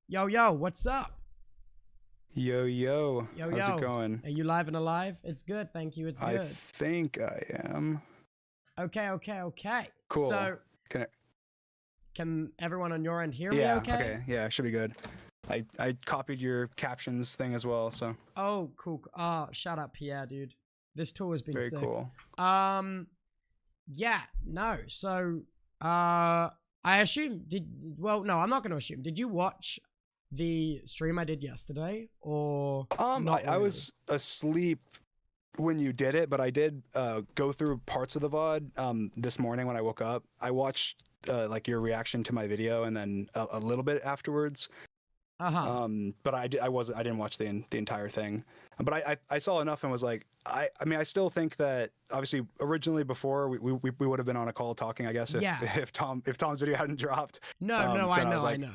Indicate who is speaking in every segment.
Speaker 1: Yo, yo, what's up?
Speaker 2: Yo, yo,
Speaker 1: Yo,
Speaker 2: how's it
Speaker 1: yo.
Speaker 2: going?
Speaker 1: Are you live and alive? It's good, thank you. It's
Speaker 2: I
Speaker 1: good.
Speaker 2: think I am.
Speaker 1: Okay.
Speaker 2: Cool.
Speaker 1: So,
Speaker 2: Can I,
Speaker 1: can everyone on your end hear me
Speaker 2: yeah,
Speaker 1: okay?
Speaker 2: okay, yeah, should be good. I copied your captions thing as well, so
Speaker 1: Oh, cool. Shout out Pierre, dude. This tour has been
Speaker 2: very
Speaker 1: sick.
Speaker 2: cool.
Speaker 1: Um, yeah, no. So, I assume well, no, I'm not going to assume. Did you watch the stream I did yesterday or not
Speaker 2: I
Speaker 1: really?
Speaker 2: was asleep when you did it, but I did go through parts of the VOD this morning when I woke up. I watched like your reaction to my video and then a little bit afterwards.
Speaker 1: Uh-huh.
Speaker 2: But I didn't watch the entire thing. But I saw enough and was like, I mean, I still think that obviously originally before we would have been on a call talking, I guess, if
Speaker 1: Yeah.
Speaker 2: if Tom's video hadn't dropped.
Speaker 1: No,
Speaker 2: So
Speaker 1: I
Speaker 2: then I was
Speaker 1: know, I
Speaker 2: like,
Speaker 1: know.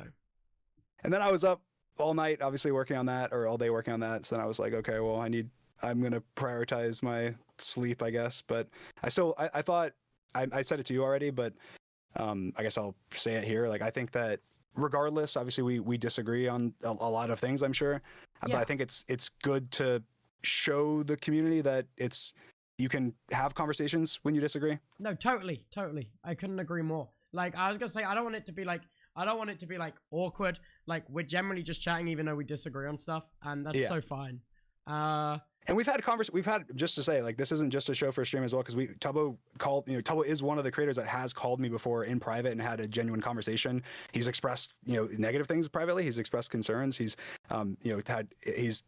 Speaker 2: and then I was up all night, obviously working on that, or all day working on that. So then I was like, okay, well, I'm gonna prioritize my sleep, I guess. But I thought I said it to you already, but I guess I'll say it here. Like, I think that regardless, obviously we disagree on a lot of things, I'm sure, but I
Speaker 1: Yeah.
Speaker 2: think it's good to show the community that you can have conversations when you disagree.
Speaker 1: No, totally. I couldn't agree more. Like I was gonna say, I don't want it to be like awkward. Like we're generally just chatting, even though we disagree on stuff, and that's
Speaker 2: Yeah.
Speaker 1: so fine. Uh,
Speaker 2: And we've had, just to say, like, this isn't just a show for a stream as well, because Tubbo called, Tubbo is one of the creators that has called me before in private and had a genuine conversation. He's expressed, negative things privately. He's expressed concerns. He's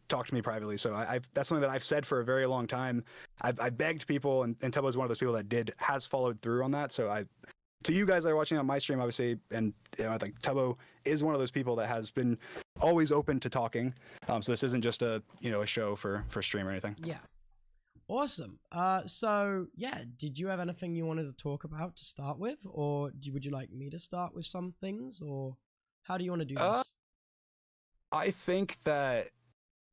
Speaker 2: talked to me privately. So I've that's something that I've said for a very long time. I've begged people, and Tubbo is one of those people that has followed through on that. So to you guys that are watching on my stream, obviously, and I think Tubbo is one of those people that has been always open to talking. So this isn't just a show for stream or anything.
Speaker 1: yeah, awesome. So yeah, did you have anything you wanted to talk about to start with, or would you like me to start with some things, or how do you want to do
Speaker 2: Uh,
Speaker 1: this?
Speaker 2: I think that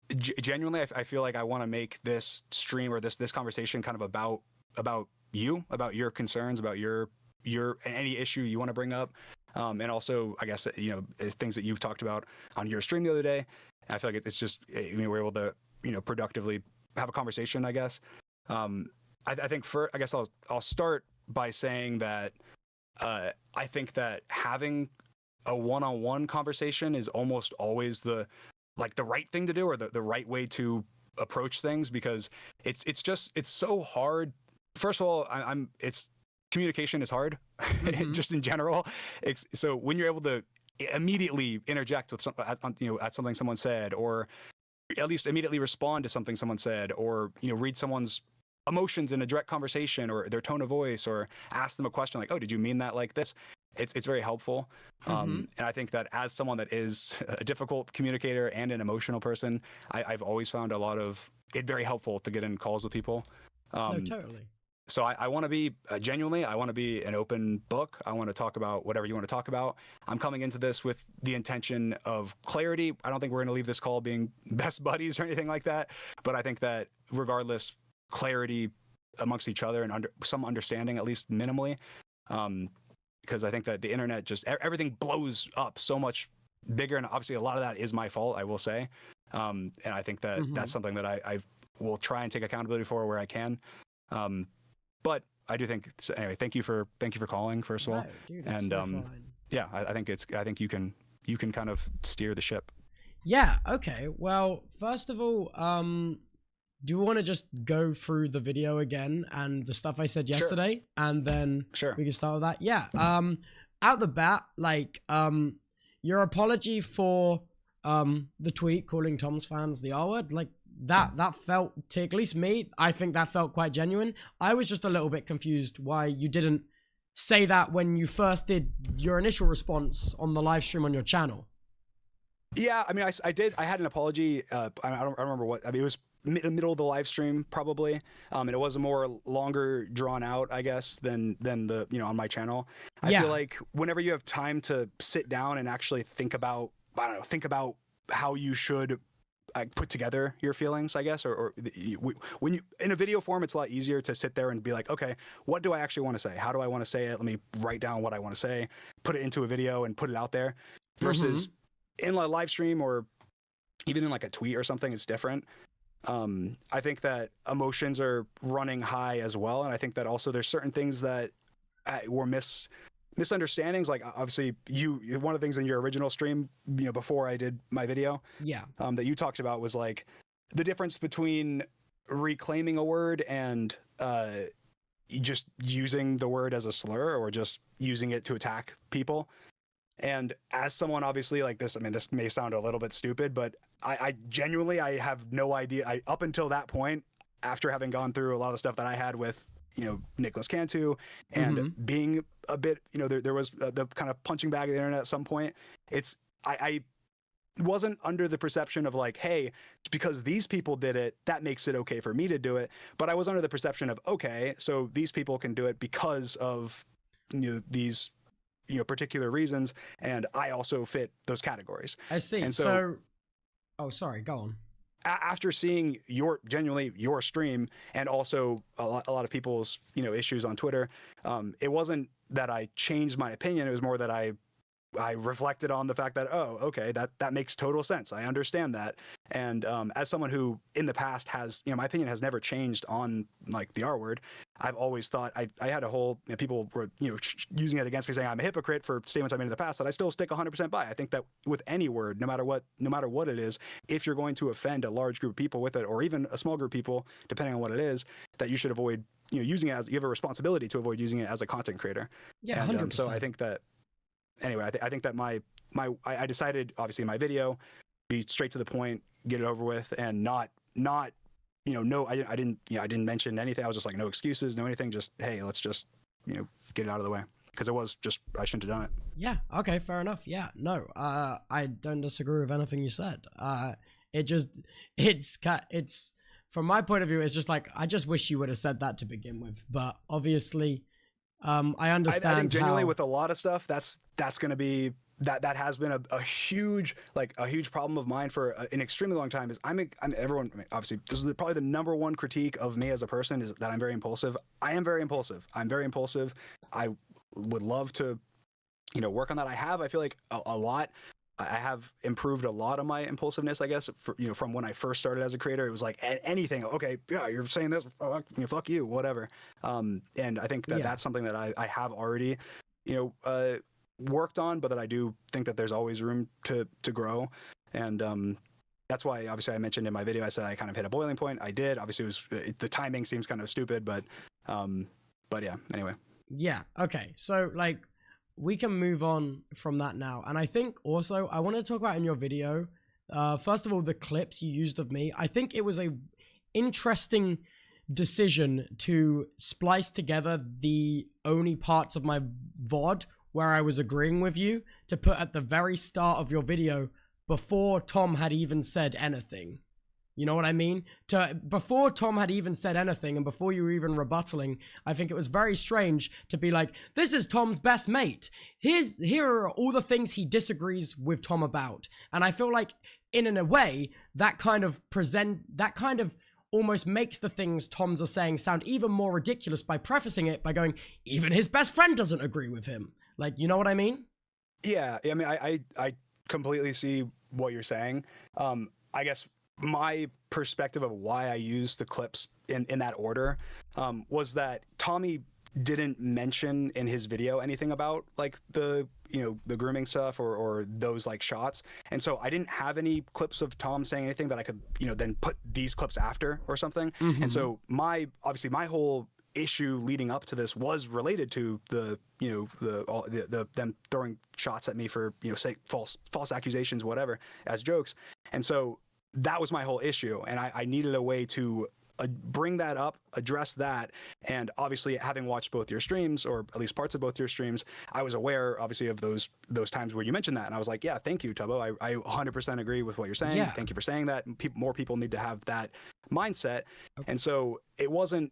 Speaker 2: genuinely, I feel like I want to make this stream or this conversation kind of about you, about your concerns, about your any issue you want to bring up, and also I guess things that you talked about on your stream the other day. And I feel like it's just we're able to productively have a conversation, I guess. I think I guess I'll start by saying that I think that having a one-on-one conversation is almost always the right thing to do, or the right way to approach things, because it's so hard. First of all, I'm it's communication is hard
Speaker 1: Mm-hmm.
Speaker 2: just in general. So when you're able to immediately interject with at something someone said, or at least immediately respond to something someone said, or read someone's emotions in a direct conversation, or their tone of voice, or ask them a question like, oh, did you mean that like this? It's very helpful.
Speaker 1: Mm-hmm.
Speaker 2: And I think that as someone that is a difficult communicator and an emotional person, I've always found a lot of it very helpful to get in calls with people.
Speaker 1: No,
Speaker 2: um,
Speaker 1: totally.
Speaker 2: so I want to be genuinely, I want to be an open book. I want to talk about whatever you want to talk about. I'm coming into this with the intention of clarity. I don't think we're going to leave this call being best buddies or anything like that. But I think that regardless, clarity amongst each other and some understanding, at least minimally. Because I think that the internet everything blows up so much bigger. And obviously, a lot of that is my fault, I will say. And I think that
Speaker 1: Mm-hmm.
Speaker 2: that's something that I will try and take accountability for where I can. Um, but I do think so. Anyway, thank you for calling, first of
Speaker 1: No,
Speaker 2: all.
Speaker 1: dude, it's
Speaker 2: And
Speaker 1: so fine.
Speaker 2: yeah, I think you can kind of steer the ship.
Speaker 1: Yeah, okay. Well, first of all, do you want to just go through the video again and the stuff I said
Speaker 2: Sure,
Speaker 1: yesterday, and then
Speaker 2: sure.
Speaker 1: we can start with that? Yeah. Out the bat, like, your apology for the tweet calling Tom's fans the R word, like that felt to at least me, I think that felt quite genuine. I was just a little bit confused why you didn't say that when you first did your initial response on the live stream on your channel.
Speaker 2: Yeah, I mean, I did. I had an apology. I don't remember what. I mean, it was middle of the live stream probably. And it was a more longer drawn out, I guess, than the on my channel. I feel
Speaker 1: Yeah.
Speaker 2: like whenever you have time to sit down and actually think about, I don't know, think about how you should put together your feelings, I guess, when you in a video form, it's a lot easier to sit there and be like, okay, what do I actually want to say? How do I want to say it? Let me write down what I want to say, put it into a video, and put it out there.
Speaker 1: Mm-hmm.
Speaker 2: Versus in a live stream or even in like a tweet or something, it's different. I think that emotions are running high as well, and I think that also there's certain things that were misunderstandings. Like obviously, one of the things in your original stream, before I did my video,
Speaker 1: Yeah.
Speaker 2: that you talked about was like the difference between reclaiming a word and just using the word as a slur or just using it to attack people. And as someone obviously like this, I mean, this may sound a little bit stupid, but I genuinely, I have no idea. Up until that point, after having gone through a lot of stuff that I had with, Nicholas Cantu and being a bit, there was the kind of punching bag of the internet at some point. I wasn't under the perception of like, hey, because these people did it, that makes it okay for me to do it. But I was under the perception of, okay, so these people can do it because of these particular reasons, and I also fit those categories.
Speaker 1: I see.
Speaker 2: And
Speaker 1: so oh, sorry, go on.
Speaker 2: After seeing your stream and also a lot of people's issues on Twitter, it wasn't that I changed my opinion. It was more that I reflected on the fact that, oh, okay, that makes total sense. I understand that. And as someone who in the past has, my opinion has never changed on like the R word. I've always thought I had a whole, people were, using it against me saying I'm a hypocrite for statements I made in the past that I still stick 100% by. I think that with any word, no matter what it is, if you're going to offend a large group of people with it, or even a small group of people, depending on what it is, that you should avoid, using it as, you have a responsibility to avoid using it as a content creator.
Speaker 1: Yeah,
Speaker 2: and,
Speaker 1: 100%.
Speaker 2: So I think that, anyway, I think that I decided, obviously, my video, be straight to the point, get it over with, and not no, I didn't mention anything. I was just like, no excuses, no anything, just, hey, let's just get it out of the way, because it was just, I shouldn't have done it.
Speaker 1: Yeah. Okay. Fair enough. Yeah. No. I don't disagree with anything you said. It's from my point of view, it's just like, I just wish you would have said that to begin with. But obviously, I understand.
Speaker 2: I think genuinely with a lot of stuff, that's going to be that has been a huge problem of mine for an extremely long time. Is I'm everyone, I mean, obviously this is probably the number one critique of me as a person, is that I'm very impulsive. I am very impulsive. I'm very impulsive. I would love to work on that. I feel like a lot. I have improved a lot of my impulsiveness, I guess, from when I first started as a creator. It was like anything. Okay, yeah, you're saying this, fuck you, whatever. And I think that that's something that I have already, worked on, but that I do think that there's always room to grow. And that's why, obviously, I mentioned in my video, I said I kind of hit a boiling point. I did. Obviously, the timing seems kind of stupid, but yeah. Anyway.
Speaker 1: Yeah. Okay. So like, we can move on from that now. And I think also I want to talk about in your video, first of all, the clips you used of me. I think it was a interesting decision to splice together the only parts of my VOD where I was agreeing with you, to put at the very start of your video before Tom had even said anything. You know what I mean? Before Tom had even said anything and before you were even rebuttaling, I think it was very strange to be like, this is Tom's best mate. Here are all the things he disagrees with Tom about. And I feel like in a way, that kind of almost makes the things Tom's are saying sound even more ridiculous by prefacing it by going, even his best friend doesn't agree with him. Like, you know what I mean?
Speaker 2: Yeah. I mean, I completely see what you're saying. I guess my perspective of why I used the clips in that order was that Tommy didn't mention in his video anything about like the grooming stuff or those like shots, and so I didn't have any clips of Tom saying anything that I could then put these clips after or something. And so my whole issue leading up to this was related to the them throwing shots at me for say false accusations, whatever, as jokes. And so that was my whole issue, and I needed a way to bring that up, address that. And obviously, having watched both your streams, or at least parts of both your streams, I was aware obviously of those times where you mentioned that, and I was like, yeah, thank you, Tubbo. I 100% agree with what you're saying. Thank you for saying that. More people need to have that mindset. Okay. And so it wasn't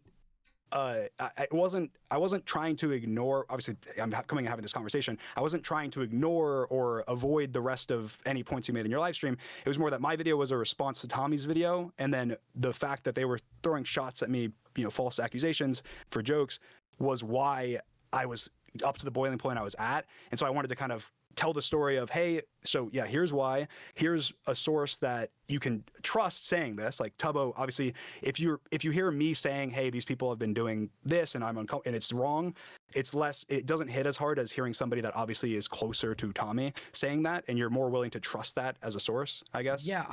Speaker 2: I wasn't trying to ignore, obviously I'm coming and having this conversation, I wasn't trying to ignore or avoid the rest of any points you made in your live stream. It was more that my video was a response to Tommy's video, and then the fact that they were throwing shots at me, false accusations for jokes, was why I was up to the boiling point I was at. And so I wanted to kind of tell the story of, hey, so yeah, here's why. Here's a source that you can trust saying this. Like Tubbo, obviously, if you hear me saying, hey, these people have been doing this and and it's wrong, it doesn't hit as hard as hearing somebody that obviously is closer to Tommy saying that, and you're more willing to trust that as a source, I guess.
Speaker 1: Yeah,